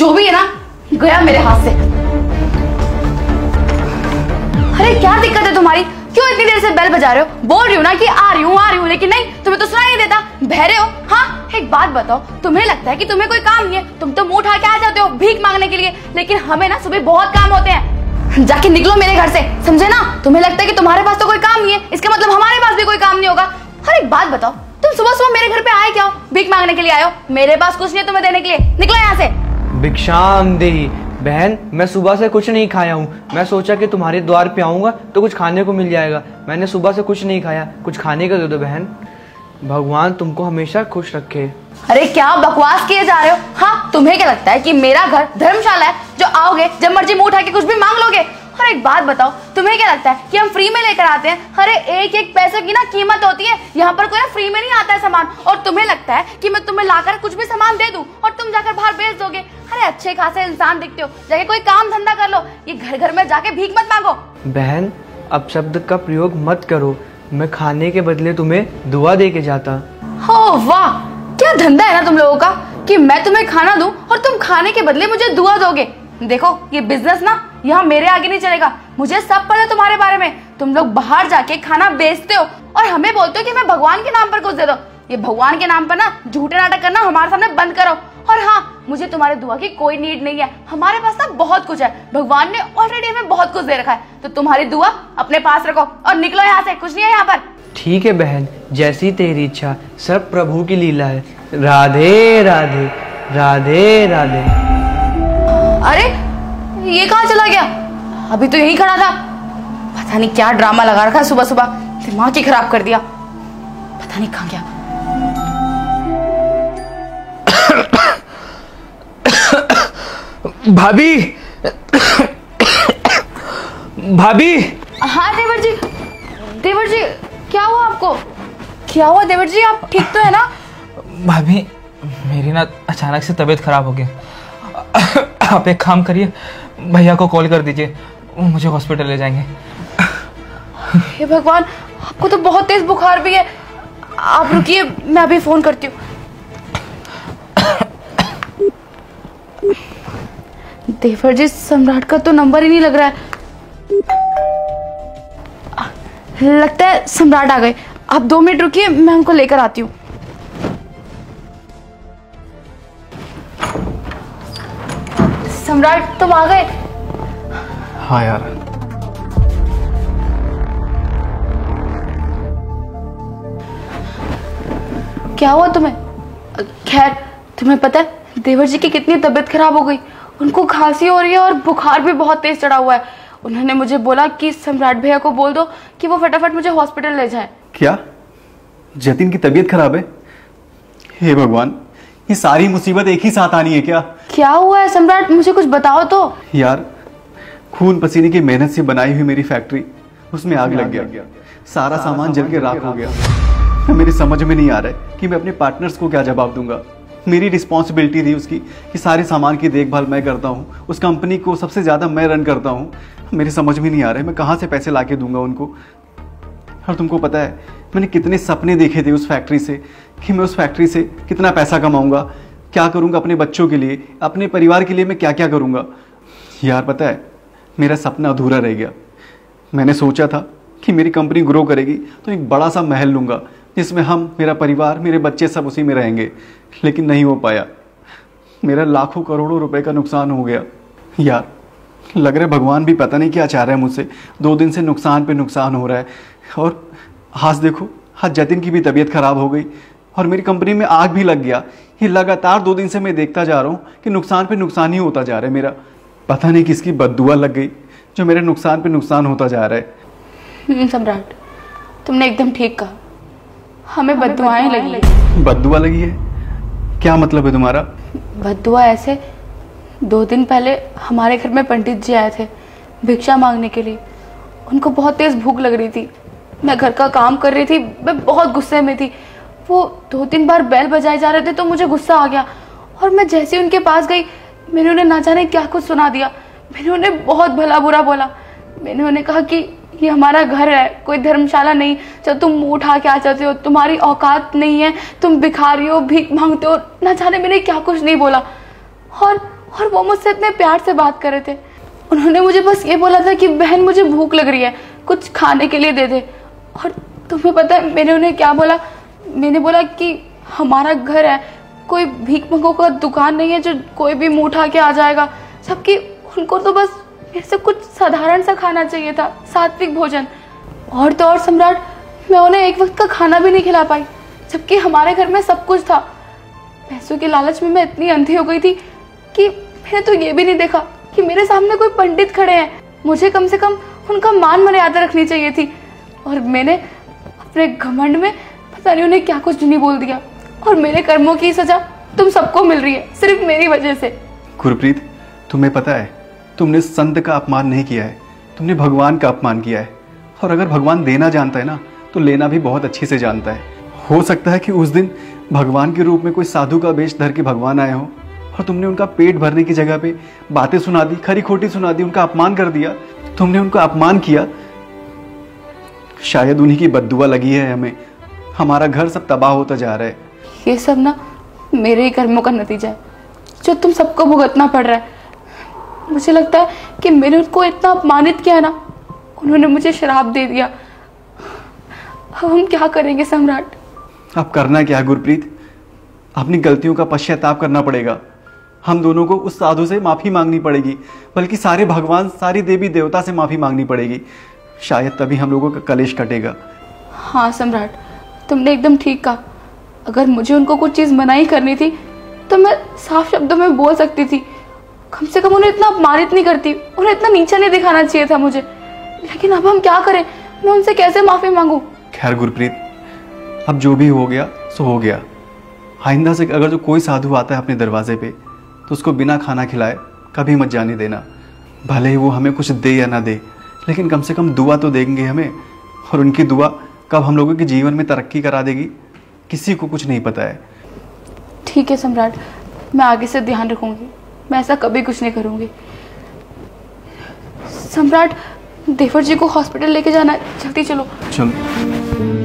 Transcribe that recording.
जो भी है ना गया मेरे हाथ से। अरे क्या दिक्कत है तुम्हारी? क्यों इतनी देर से बेल बजा रहे हो? बोल रही हूँ ना कि आ रही हूँ, लेकिन नहीं, तुम्हें तो सुनाई नहीं देता। बहरे हो? हाँ, एक बात बताओ, तुम्हें लगता है कि तुम्हें कोई काम नहीं है? तुम तो मुंह उठा के आ जाते हो भीख मांगने के लिए, लेकिन हमें ना सुबह बहुत काम होते हैं। जाके निकलो मेरे घर से, समझे ना? तुम्हें लगता है कि तुम्हारे पास तो कोई काम नहीं है, इसका मतलब हमारे पास भी कोई काम नहीं होगा। हर एक बात बताओ, तुम सुबह सुबह मेरे घर पे आए क्या हो? भीख मांगने के लिए आए हो? मेरे पास कुछ नहीं है तुम्हें देने के लिए, निकलो यहाँ से। भिक्षाम देही। बहन, मैं सुबह से कुछ नहीं खाया हूँ। मैं सोचा कि तुम्हारे द्वार पे आऊंगा तो कुछ खाने को मिल जाएगा। मैंने सुबह से कुछ नहीं खाया, कुछ खाने का दे दो बहन। भगवान तुमको हमेशा खुश रखे। अरे क्या बकवास किए जा रहे हो? हाँ, तुम्हें क्या लगता है कि मेरा घर धर्मशाला है जो आओगे जब मर्जी मुंह उठा के कुछ भी मांग लोगे? और एक बात बताओ, तुम्हें क्या लगता है कि हम फ्री में लेकर आते हैं? अरे एक एक पैसे की ना कीमत होती है, यहाँ पर कोई ना फ्री में नहीं आता है सामान। और तुम्हें लगता है कि मैं तुम्हें लाकर कुछ भी सामान दे दूं और तुम जाकर बाहर बेच दोगे? अरे अच्छे खासे इंसान दिखते हो, जाके कोई काम धंधा कर लो, ये घर घर में जाके भीख मत मांगो। बहन, अब शब्द का प्रयोग मत करो। मैं खाने के बदले तुम्हें दुआ दे के जाता। हो वाह, क्या धंधा है ना तुम लोगों का कि मैं तुम्हें खाना दूं और तुम खाने के बदले मुझे दुआ दोगे। देखो, ये बिजनेस ना यहाँ मेरे आगे नहीं चलेगा। मुझे सब पता है तुम्हारे बारे में। तुम लोग बाहर जाके खाना बेचते हो और हमें बोलते हो कि मैं भगवान के नाम पर कुछ दे दो। ये भगवान के नाम पर ना झूठे नाटक करना हमारे सामने बंद करो। और हाँ, मुझे तुम्हारे दुआ की कोई नीड नहीं है, हमारे पास ना बहुत कुछ है। भगवान ने ऑलरेडी हमें बहुत कुछ दे रखा है, तो तुम्हारी दुआ अपने पास रखो और निकलो यहाँ से, कुछ नहीं है यहाँ पर। ठीक है बहन, जैसी तेरी इच्छा, सब प्रभु की लीला है। राधे राधे, राधे राधे। अरे ये कहाँ चला गया? अभी तो यहीं खड़ा था। पता नहीं क्या ड्रामा लगा रखा है सुबह सुबह, दिमाग ही खराब कर दिया। पता नहीं कहाँ गया। भाभी, भाभी। हाँ देवर जी, देवर जी क्या हुआ आपको? क्या हुआ देवर जी, आप ठीक तो है ना? भाभी, मेरी ना अचानक से तबीयत खराब हो गई। आप एक काम करिए, भैया को कॉल कर दीजिए, वो मुझे हॉस्पिटल ले जाएंगे। हे भगवान, आपको तो बहुत तेज बुखार भी है। आप रुकिए, मैं अभी फोन करती हूँ। देवर जी, सम्राट का तो नंबर ही नहीं लग रहा है। लगता है सम्राट आ गए। आप 2 मिनट रुकिए, मैं उनको लेकर आती हूँ। सम्राट, तुम आ गए? हाँ यार। क्या हुआ तुम्हें? खैर, तुम्हें पता है देवर जी की कितनी तबीयत खराब हो गई। उनको खांसी हो रही है और बुखार भी बहुत तेज चढ़ा हुआ है। उन्होंने मुझे बोला कि सम्राट भैया को बोल दो कि वो फटाफट मुझे हॉस्पिटल ले जाए। क्या जतिन की तबीयत खराब है? हे भगवान, ये सारी मुसीबत एक ही साथ आनी है क्या? क्या हुआ है सम्राट, मुझे कुछ बताओ तो। यार, खून पसीने की मेहनत से बनाई हुई मेरी फैक्ट्री, उसमें आग लग गया। सारा सामान जल के राख हो गया। मेरी समझ में नहीं आ रहा है कि मैं अपने पार्टनर्स को क्या जवाब दूंगा। मेरी रिस्पॉन्सिबिलिटी थी उसकी कि सारे सामान की देखभाल मैं करता हूँ, उस कंपनी को सबसे ज़्यादा मैं रन करता हूँ। मेरी समझ में नहीं आ रहा है मैं कहाँ से पैसे ला के दूंगा उनको। और तुमको पता है मैंने कितने सपने देखे थे उस फैक्ट्री से, कि मैं उस फैक्ट्री से कितना पैसा कमाऊंगा, क्या करूंगा अपने बच्चों के लिए, अपने परिवार के लिए मैं क्या क्या करूंगा। यार पता है, मेरा सपना अधूरा रह गया। मैंने सोचा था कि मेरी कंपनी ग्रो करेगी तो एक बड़ा सा महल लूँगा जिसमें हम, मेरा परिवार, मेरे बच्चे सब उसी में रहेंगे, लेकिन नहीं हो पाया। मेरा लाखों करोड़ों रुपए का नुकसान हो गया। यार लग रहा है भगवान भी पता नहीं क्या चाह रहा है मुझसे। 2 दिन से नुकसान पे नुकसान हो रहा है। और आज देखो, आज जतिन की भी तबीयत खराब हो गई और मेरी कंपनी में आग भी लग गया। ये लगातार 2 दिन से मैं देखता जा रहा हूँ कि नुकसान पे नुकसान ही होता जा रहा है मेरा। पता नहीं किसकी बद्दुआ लग गई जो मेरे नुकसान पे नुकसान होता जा रहा है। सम्राट, तुमने एकदम ठीक कहा, हमें बद्दुआएं लगी है। बद्दुआ लगी है? क्या मतलब है तुम्हारा? बद्दुआ ऐसे, 2 दिन पहले हमारे घर में पंडित जी आए थे भिक्षा मांगने के लिए। उनको बहुत तेज भूख लग रही थी। मैं घर का काम कर रही थी, मैं बहुत गुस्से में थी। वो 2-3 बार बेल बजाए जा रहे थे तो मुझे गुस्सा आ गया और मैं जैसे उनके पास गई, मैंने उन्हें ना जाने क्या कुछ सुना दिया। मैंने उन्हें बहुत भला बुरा बोला। मैंने उन्हें कहा कि ये हमारा घर है, कोई धर्मशाला नहीं जब तुम मुंह उठा के आ जाते हो, तुम्हारी औकात नहीं है, तुम भिखारी हो, भीख मांगते हो। ना जाने मैंने क्या कुछ नहीं बोला। और और वो मुझसे इतने प्यार से बात कर रहे थे। उन्होंने मुझे बस ये बोला था कि बहन मुझे भूख लग रही है, कुछ खाने के लिए दे दे। और तुम्हें पता है मैंने उन्हें क्या बोला? मैंने बोला कि हमारा घर है, कोई भीख मंगों का दुकान नहीं है जो कोई भी मुंह उठा के आ जाएगा, जबकि उनको तो बस मेरे से कुछ साधारण सा खाना चाहिए था, सात्विक भोजन। और तो और सम्राट, मैं उन्हें एक वक्त का खाना भी नहीं खिला पाई, जबकि हमारे घर में सब कुछ था। पैसों के लालच में मैं इतनी अंधी हो गई थी कि मैंने तो ये भी नहीं देखा कि मेरे सामने कोई पंडित खड़े हैं। मुझे कम से कम उनका मान मर्यादा रखनी चाहिए थी, और मैंने अपने घमंड में पता नहीं उन्हें क्या कुछ नहीं बोल दिया। और मेरे कर्मों की सजा तुम सबको मिल रही है, सिर्फ मेरी वजह से। गुरप्रीत, तुम्हें पता है तुमने संत का अपमान नहीं किया है, तुमने भगवान का अपमान किया है। और अगर भगवान देना जानता है ना, तो लेना भी बहुत अच्छे से जानता है। हो सकता है कि उस दिन भगवान के रूप में कोई साधु का वेश धर के भगवान आए हो, और तुमने उनका पेट भरने की जगह पे बातें सुना दी, खरी खोटी सुना दी, उनका अपमान कर दिया। तुमने उनका अपमान किया। शायद उन्हीं की बद्दुआ लगी है हमें, हमारा घर सब तबाह होता जा रहा है। ये सब ना मेरे ही कर्मों का नतीजा है, जो तुम सबको भुगतना पड़ रहा है। मुझे लगता है कि मैंने उनको इतना अपमानित किया ना, उन्होंने मुझे श्राप दे दिया। अब हम क्या करेंगे सम्राट? अब करना क्या है गुरप्रीत? अपनी गलतियों का पश्चाताप करना पड़ेगा। हम दोनों को उस साधु से माफी मांगनी पड़ेगी, बल्कि सारे भगवान, सारी देवी देवता से माफी मांगनी पड़ेगी। शायद तभी हम लोगों का कलेश कटेगा। हाँ सम्राट, तुमने एकदम ठीक कहा। अगर मुझे उनको कुछ चीज़ मनाही करनी थी तो मैं साफ शब्दों में बोल सकती थी, कम से कम उन्हें इतना अपमानित नहीं करती, उन्हें इतना नीचा नहीं दिखाना चाहिए था मुझे। लेकिन अब हम क्या करें? मैं उनसे कैसे माफी मांगू? खैर गुरप्रीत, अब जो भी हो गया सो हो गया। आइंदा से अगर जो कोई साधु आता है अपने दरवाजे पे, तो उसको बिना खाना खिलाए कभी मत जाने देना। भले ही वो हमें कुछ दे या ना दे, लेकिन कम से कम दुआ तो देंगे हमें। और उनकी दुआ कब हम लोगों के जीवन में तरक्की करा देगी, किसी को कुछ नहीं पता है। ठीक है सम्राट, मैं आगे से ध्यान रखूंगी, मैं ऐसा कभी कुछ नहीं करूंगी। सम्राट, देवर जी को हॉस्पिटल लेके जाना है, जल्दी चलो। चलो।